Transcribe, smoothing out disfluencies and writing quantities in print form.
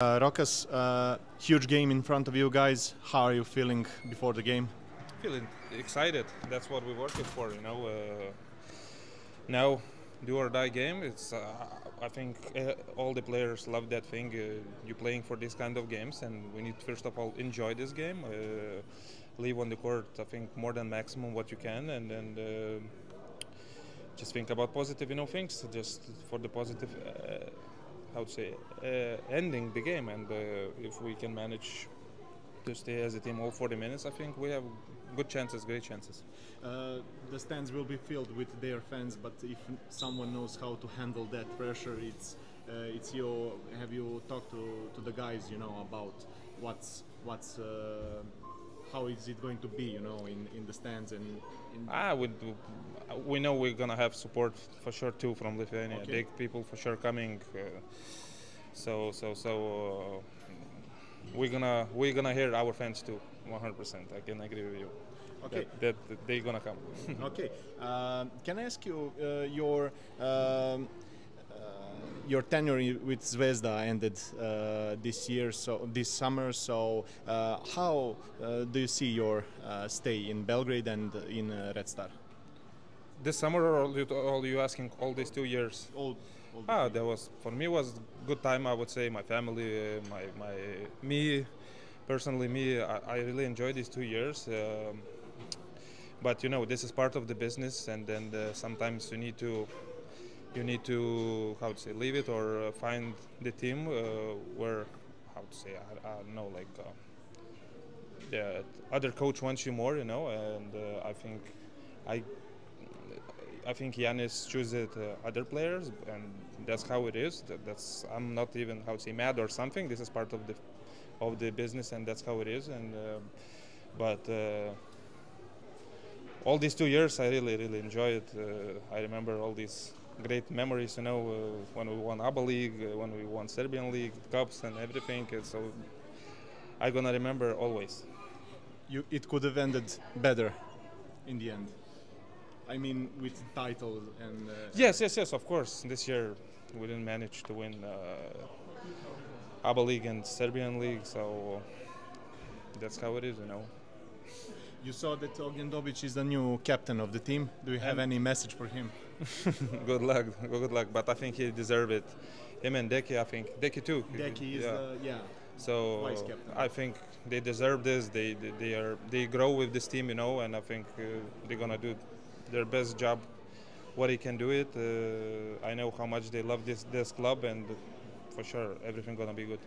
Rokas, huge game in front of you guys. How are you feeling before the game? Feeling excited. That's what we're working for, Now, do or die game. It's. I think all the players love that thing. You're playing for this kind of games, and we need first of all enjoy this game. Leave on the court, I think, more than maximum what you can, and then just think about positive, things. Just for the positive. How to say, ending the game, and if we can manage to stay as a team all 40 minutes, I think we have good chances, great chances. The stands will be filled with their fans, but if someone knows how to handle that pressure, it's you. Have you talked to the guys, about how is it going to be, in the stands and? We know we're gonna have support for sure too from Lithuania. Okay. Big people for sure coming. So we're gonna hear our fans too, 100%. I can agree with you. Okay. That they're gonna come. Okay. Can I ask you your tenure with Zvezda ended this summer. So how do you see your stay in Belgrade and in Red Star? This summer, or you asking all these 2 years? That was for me was good time. I would say my family, me personally, I really enjoyed these 2 years. But this is part of the business, and then sometimes you need to how to say, leave it or find the team where, how to say, I don't know, like the other coach wants you more, and I think Yanis chooses other players, and that's how it is. I'm not even, how to say, mad or something. This is part of the business, and that's how it is. And but all these 2 years, I really enjoyed it. I remember all these great memories, when we won ABA League, when we won Serbian League, Cups and everything. And so I'm gonna remember always. It could have ended better in the end. I mean, with title and... Yes, of course. This year we didn't manage to win ABA League and Serbian League, so that's how it is, You saw that Dobrić is the new captain of the team. Do you have any message for him? Good luck. But I think he deserves it. Him and Deki, I think. Deki too. Deki is So vice captain. I think they deserve this. They grow with this team, and I think they're gonna do their best job, what he can do it. I know how much they love this club, and for sure everything gonna be good.